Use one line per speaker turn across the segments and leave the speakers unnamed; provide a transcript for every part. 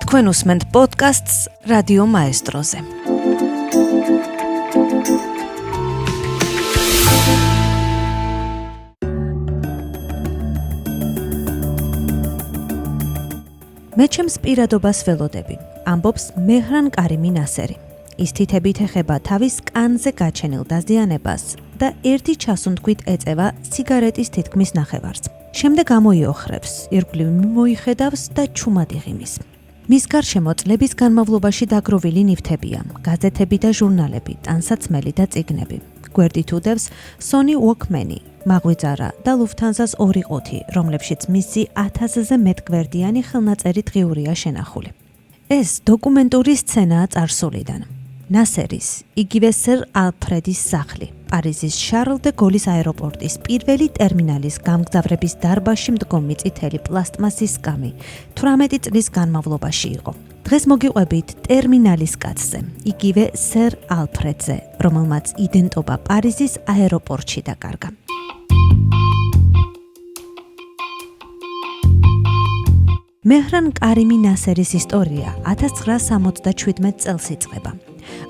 თქვენ უსმენთ პოდკასტს რადიო მაესტროზე. მე ჩემს პირადობას ველოდები, ამბობს მეჰრან კარიმი ნასერი. ის თითებით ეხება თავის კანზე გაჩენილ დაზიანებას და ერთი ჩასუნთქვით ეწევა სიგარეტის თითქმის ნახევარს. შემდეგ ამოიოხრებს, ირგვლივ მოიხედავს და ჩუმად იღიმის. მის გარშემო წლების განმავლობაში დაგროვილი ნივთებია, გაზეთები და ჟურნალები, ტანსაცმელი და წიგნები. გვერდით უდევს Sony Walkman-ი, მაღვიძარა და Lufthansa-ს 2 ყუთი, რომლებშიც მისი 1000-ზე მეტ გვერდიანი ხელნაწერი დღიურია შენახული. ეს დოკუმენტური სცენაა წარსულიდან. ნასერის, იგივე სერ ალფრედის სახლი, პარიზის შარლ დე გოლის აეროპორტის პირველი ტერმინალის გამგზავრების დარბაზში მდგომი წითელი პლასტმასის სკამი 18 წლის განმავლობაში იყო. დღეს მოგიყვებით ტერმინალის კაცზე, იგივე სერ ალფრედზე, რომელმაც იდენტობა პარიზის აეროპორტში დაკარგა. მეჰრან კარიმი ნასერის ისტორია 1977 წელს იწყება.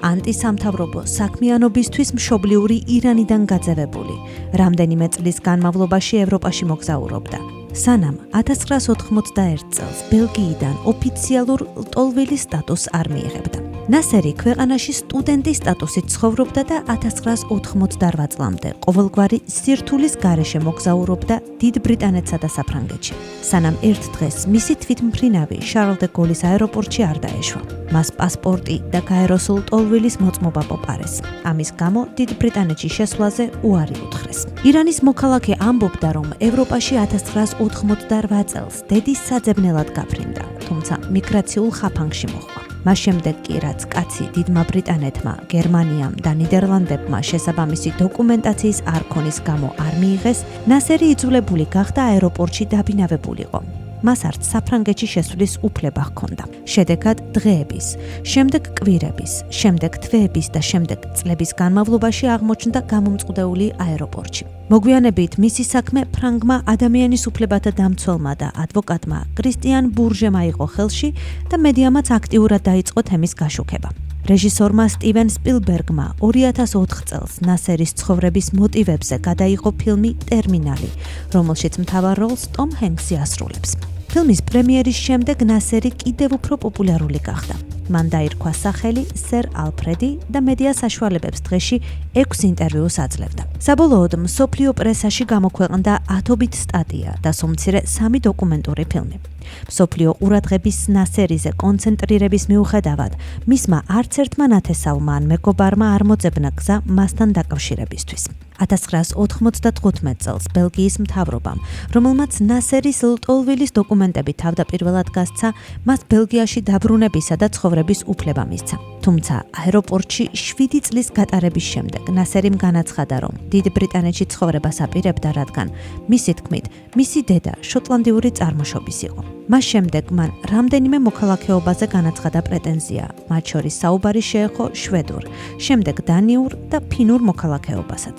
ანტისამთავრობო საქმიანობისთვის მშობლიური ირანიდან გაძევებული, რამდენიმე წლის განმავლობაში ევროპაში მოგზაურობდა. სანამ 1991 წელს ბელგიიდან ოფიციალურ ლტოლვილის სტატუსს არ მიიღებდა. ნასერი ქვეყანაში სტუდენტის სტატუსით ცხოვრობდა და 1988 წლამდე ყოველგვარი სირთულის გარეშე მოგზაურობდა დიდ ბრიტანეთსა და საფრანგეთში. სანამ ერთ დღეს მისი თვითმფრინავი შარლ დე გოლის აეროპორტში არ დაეშვა. მას პასპორტი და გაეროსულ ლტოლვილის მოწმობა პოპარეს. ამის გამო დიდ ბრიტანეთში შესვლაზე უარი უთხრეს. ირანის მოქალაქე ამბობდა, რომ ევროპაში 1988 წელს დედის საძებნელად გაფრინდა, თუმცა მიგრაციულ ხაფანგში მოხდა. მას შემდეგ კი რაც კაცი დიდმა ბრიტანეთმა, გერმანიამ და ნიდერლანდებმა შესაბამისი დოკუმენტაციის არქონის გამო არ მიიღეს, ნასერი იძულებული გახდა აეროპორტში დაბინავებულიყო. მას არც საფრანგეთში შესვლის უფლება ჰქონდა. შედეგად დღეების, შემდეგ კვირების, შემდეგ თვეების და შემდეგ წლების განმავლობაში აღმოჩნდა გამომწყვდეული აეროპორტში. მოგვიანებით მისი საქმე ფრანგმა ადამიანის უფლებათა დამცველმა და ადვოკატმა კრისტიან ბურჟემ აიღო ხელში და მედიამაც აქტიურად დაიწყო თემის გაშუქება. რეჟისორმა სტივენ სპილბერგმა 2004 წელს ნასერის ცხოვრების მოტივებზე გადაიღო ფილმი ტერმინალი, რომელშიც მთავარ როლს ტომ ჰენქსი ასრულებს. ფილმის პრემიერის შემდეგ ნასერი კიდევ უფრო პოპულარული გახდა. მან დაირქვა სახელი სერ ალფრედი და მედია საშუალებებს დღეში 6 ინტერვიუს აძლევდა. საბოლოოდ მსოფლიო პრესაში გამოქვეყნდა 10-ობით სტატია და სულ მცირე 3 დოკუმენტური ფილმი. მსოფლიო ყურადღების ნასერიზე კონცენტრირების მიუხედავად, მისმა არც ერთმა ნათესავმა ან მეგობარმა არ მოძებნა გზა მასთან დაკავშირებისთვის. 1995 წელს ბელგიის მთავრობამ, რომელმაც ნასერის ლტოლვილის დოკუმენტები თავდაპირველად გასცა, მას ბელგიაში დაბრუნებისა და ცხოვრების უფლება მისცა. თუმცა აეროპორტში 7 წლის გატარების შემდეგ ნასერიმ განაცხადა, რომ დიდ ბრიტანეთში ცხოვრებას აპირებდა, რადგან მისი თქმით, მისი დედა შოტლანდიური წარმოშობის იყო. მას შემდეგ მან რამდენიმე მოქალაქეობაზე განაცხადა პრეტენზია, მათ შორის საუბარი შეეხო შვედურ, შემდეგ დანიურ და ფინურ მოქალაქეობასაც.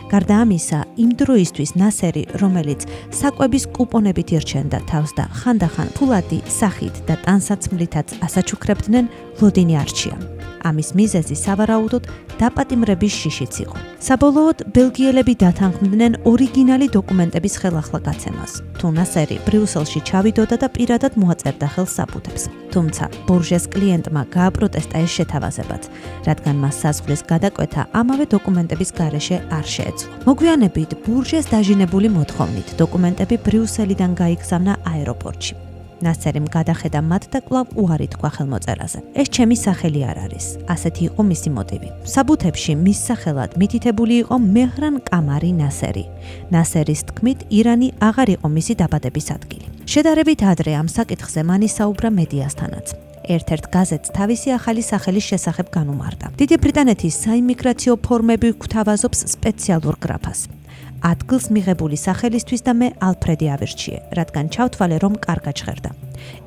გარდა ამისა, იმ დროისთვის ნასერი, რომელიც საკვების კუპონებით ირჩენდა თავს და ხანდახან ფულადი სახით და ტანსაცმლითაც ასაჩუქრებდნენ, ლოდინი არჩია. ამის მიზეზი სავარაუდოდ დაპატიმრების შიშიც იყო. საბოლოოდ ბელგიელები დათანხმდნენ ორიგინალი დოკუმენტების ხელახლა გაცემას. თუ ნასერი ბრიუსელში ჩავიდოდა და პირადად მოაწერდა ხელს საბუთებს. თუმცა ბურჟეს კლიენტმა გააპროტესტა ეს შეთავაზებაც, რადგან მას საზღვრის გადაკვეთა ამავე დოკუმენტების გარეშე არ შეეძლო. მოგვიანებით ბურჟეს დაჟინებული მოთხოვნით დოკუმენტები ბრიუსელიდან გაიგზავნა აეროპორტში. ნასერიმ გადახედა მათ და კვლავ უარი თქვა ხელმოწერაზე. ეს ჩემი სახელი არ არის, ასეთი იყო მისი მოტივი. საბუთებში მის სახელად მითითებული იყო მეჰრან კამარი ნასერი. ნასერის თქმით, ირანი აღარ იყო მისი დაბადების ადგილი. შედარებით ადრე ამ საკითხზე მან ისაუბრა მედიასთანაც. ერთ-ერთ გაზეთს თავისი ახალი სახელის შესახებ განუმარტა. დიდი ბრიტანეთის საიმიგრაციო ფორმები გვთავაზობს სპეციალურ გრაფას. ადგილს მიღებული სახელისთვის და მე ალფრედი ავირჩიე, რადგან ჩავთვალე, რომ კარგად ჟღერდა.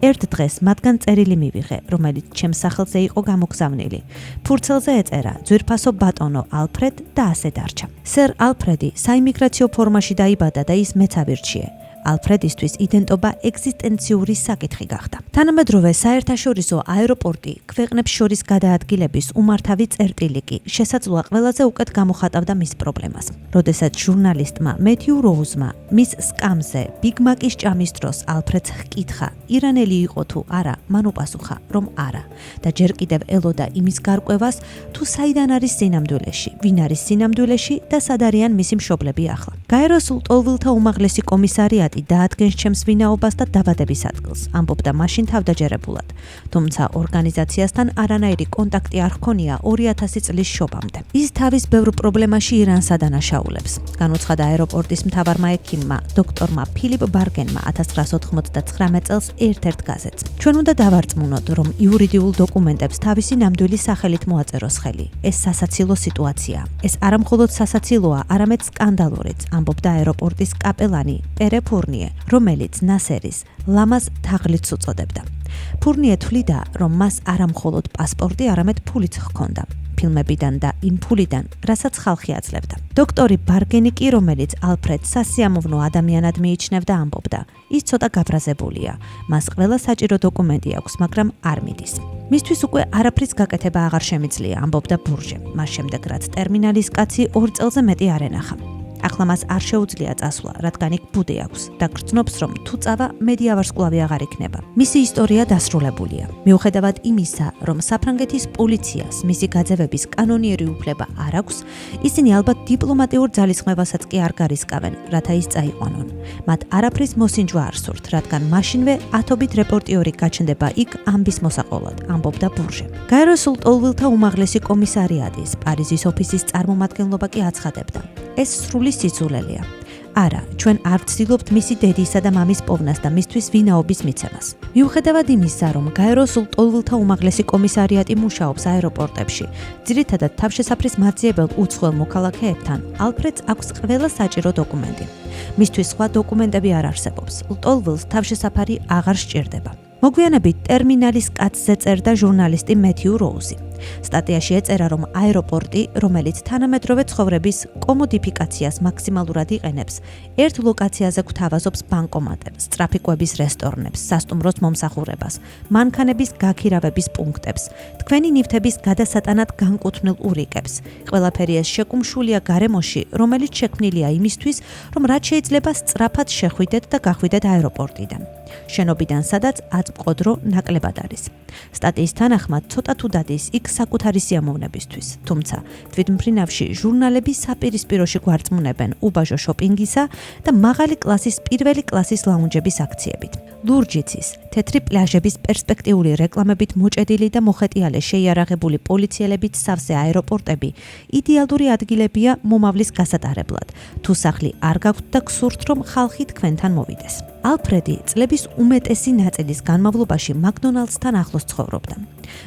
ერთ დღეს მათგან წერილი მივიღე, რომელიც ჩემს სახელზე იყო გამოგზავნილი. ფურცელზე ეწერა ძვირფასო ბატონო ალფრედ და ასე დარჩა. სერ ალფრედი საიმიგრაციო ფორმაში დაიბადა და ის მეც ავირჩიე. ალფრედისთვის იდენტობა ეგზისტენციური საკითხი გახდა. თანამედროვე საერთაშორისო აეროპორტი ქვეყნებს შორის გადაადგილების უმართავი წერტილი კი შესაძლოა ყველაზე უკეთ გამოხატავდა მის პრობლემას. როდესაც ჟურნალისტმა მეთიუ როუზმა მის სკამზე ბიგ მაკის ჭამის დროს ალფრედს ჰკითხა, ირანელი იყო თუ არა, მან უპასუხა, რომ არა და ჯერ კიდევ ელოდა იმის გარკვევას, თუ საიდან არის სინამდვილეში, ვინ არის სინამდვილეში და სად არიან მისი მშობლები ახლა. გაეროს ლტოლვილთა უმაღლესი კომისარიატი დაადგენს ჩემს ვინაობას და დაბადების ადგილს, ამბობდა მაშინ თავდაჯერებულად. თუმცა ორგანიზაციასთან არანაირი კონტაქტი არ ჰქონია 2000 წლის შობამდე. ის თავის ბევრ პრობლემაში ირანს ადანაშაულებს. განუცხადა აეროპორტის მთავარმა ექიმმა, დოქტორმა ფილიპ ბარგენმა 1999 წელს ერთ-ერთ გაზეთს. ჩვენ უნდა დავარწმუნოთ, რომ იურიდიულ დოკუმენტებს თავისი ნამდვილი სახელით მოაწეროს ხელი. ეს სასაცილო სიტუაცია. ეს არა მხოლოდ სასაცილოა, არამედ სკანდალურიც, ამბობდა აეროპორტის კაპელანი პერე ფურნიე, რომელიც ნასერის ლამაზ თაღლითს უწოდებდა. ფურნიე თვლიდა, რომ მას არა მხოლოდ პასპორტი, არამედ ფულიც ჰქონდა. ფილმებიდან და იმ ფულიდან, რასაც ხალხი აძლევდა. დოქტორი ბარგენი კი, რომელიც ალფრედს სასიამოვნო ადამიანად მიიჩნევდა, ამბობდა, ის ცოტა გაბრაზებულია. მას ყველა საჭირო დოკუმენტი აქვს, მაგრამ არ მიდის. მისთვის უკვე არაფრის გაკეთება აღარ შემიძლია, ამბობდა ბურჟე. მას შემდეგ, რაც ტერმინალის კაცი 2 წელზე მეტი არ ენახა. ახლა მას არ შეუძლია წასვლა, რადგან იქ ბუდე აქვს და გრძნობს, რომ თუ წავა, მედიავარსკვლავი აღარ იქნება. მისი ისტორია დასრულებულია. მიუხედავად იმისა, რომ საფრანგეთის პოლიციას მისი გაძევების კანონიერი უფლება არ აქვს, ისინი ალბათ დიპლომატიურ ძალისხმევასაც კი არ გარისკავენ, რათა ის წაიყვანონ. მათ არაფრის მოსინჯვა არ სურთ, რადგან მაშინვე ათობით რეპორტიორი გაჩნდება იქ ამბის მოსაყოლად, ამბობდა ბურჟე. გაეროს ლტოლვილთა უმაღლესი კომისარიატის პარიზის ოფისის წარმომადგენლობა კი აცხადებდა. ეს სრული სიძულელია. არა, ჩვენ არ ვცდილობთ მისი დედისა და მამის პოვნას და მისთვის ვინაობის მიცემას. მიუხედავად იმისა, რომ გაეროს ლტოლვილთა უმაღლესი კომისარიატი მუშაობს აეროპორტებში, ძირითადად თავშესაფრის მაძიებელ უცხოელ მოქალაქეებთან, ალფრედს აქვს ყველა საჭირო დოკუმენტი. მისთვის სხვა დოკუმენტები არ არსებობს. ლტოლვილს თავშესაფარი აღარ სჭირდება. მოგვიანებით ტერმინალის კაცზე წერდა ჟურნალისტი მეთიუ როუზი. სტატიაში ეწერა, რომ აეროპორტი, რომელიც თანამედროვე ცხოვრების კომოდიფიკაციას მაქსიმალურად იყენებს, ერთ ლოკაციაზე გვთავაზობს ბანკომატებს, ტრაფიკების რესტორნებს, სასტუმროს მომსახურებას, მანქანების გაქირავების პუნქტებს, თქვენი ნივთების გადასატანად განკუთვნილ ურიკებს. ყველაფერი ეს შეკუმშულია გარემოში, რომელიც შექმნილია იმისთვის, რომ რაც შეიძლება სწრაფად შეხვიდეთ და გახვიდეთ აეროპორტიდან. შენობიდან, სადაც აწმყოდრო ნაკლებად არის. სტატიის თანახმად, ცოტა თუ დადის იქ საკუთარი სიამოვნებისთვის, თუმცა თვითმფრინავში ჟურნალები საპირისპიროში გვარწმუნებენ უბაჟო შოპინგისა და მაღალი კლასის პირველი კლასის ლაუნჯების აქციებით. ლურჯიცის, თეთრი პლაჟების პერსპექტიული რეკლამებით მოჭედილი და მოხეტიალე შეიარაღებული პოლიციელებით სავსე აეროპორტები იდეალური ადგილებია მომავლის გასატარებლად. თუ სახლი არ გაქვთ და გსურთ, რომ ხალხი თქვენთან მოვიდეს. ალფრედი წლების უმეტესი ნაწილის განმავლობაში მაკდონალდსთან ახლოს ცხოვრობდა.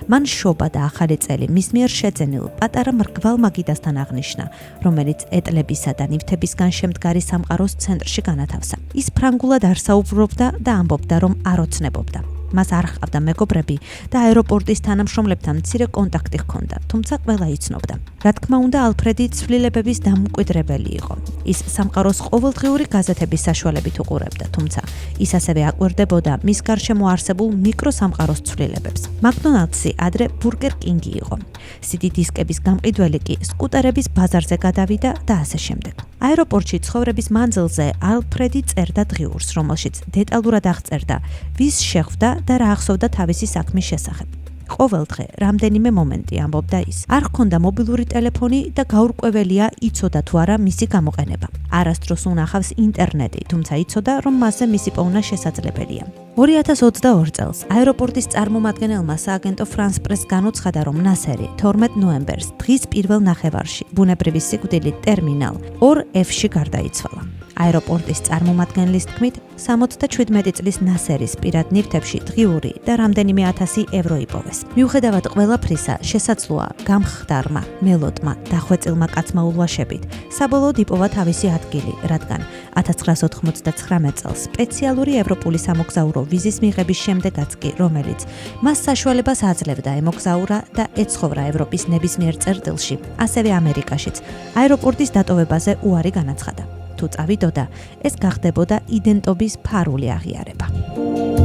მან შობა და ახალი წელი მის მიერ შეძენილ პატარა მრგვალ მაგიდასთან აღნიშნა, რომელიც ეტლებისა და ნივთებისგან შემდგარი სამყაროს ცენტრში განათავსა. ის ფრანგულად არ საუბრობდა და ამბობდა, რომ არ ოცნებობდა. მას არ ჰყავდა მეგობრები და აეროპორტის თანამშრომლებთან მცირე კონტაქტი ჰქონდა, თუმცა ყველა იცნობდა. რა თქმა უნდა, ალფრედი ცვლილებების დამკვიდრებელი იყო. ის სამყაროს ყოველდღიური გაზეთების საშუალებით უყურებდა, თუმცა ის ასევე აკვირდებოდა მის გარშემო არსებულ მიკროსამყაროს ცვლილებებს. მაკდონალდსი ადრე ბურგერ კინგი იყო. CD დისკების გამყიდველი კი სკუტერების ბაზარზე გადავიდა და ასე შემდეგ. აეროპორტში ცხოვრების მანძილზე ალფრედი წერდა დღიურს, რომელშიც დეტალურად აღწერდა, ვის შეხვდა და რა ახსოვდა თავისი საქმის შესახებ. ყოველ დღე რამდენიმე მომენტი, ამბობდა ის. არ ჰქონდა მობილური ტელეფონი და გაურკვეველია იცოდა თუ არა მისი გამოყენება. არასდროს უნახავს ინტერნეტი, თუმცა იცოდა, რომ მასზე მისი პოვნა შესაძლებელია. 2022 წელს აეროპორტის წარმომადგენელმა სააგენტო France Press განუცხადა, რომ ნასერი 12 ნოემბერს დღის პირველ ნახევარში ბუნებრივი სიკვდილით ტერმინალ 2F-ში გარდაიცვალა. აეროპორტის წარმომადგენლის თქმით, 77 წლის ნასერის პირად ნივთებში დღიური და რამდენიმე 1000 евро იპოვეს. მიუხედავად ყველაფრისა, შესაძლოა გამხდარმა, მელოტმა, დახვეწილმა კაცმა ულვაშებით, საბოლოოდ იპოვა თავისი ადგილი, რადგან 1999 წელს სპეციალური ევროპული სამოგზაურო ვიზის მიღების შემდეგაც კი, რომელიც მას საშუალებას აძლევდა ემოგზაურა და ეცხოვრა ევროპის ნებისმიერ წერტილში, ასევე ამერიკაშიც, აეროპორტის დატოვებაზე უარი განაცხადა. თუ თუ წავიდოდა, ეს გახდებოდა იდენტობის ფარული აღიარება.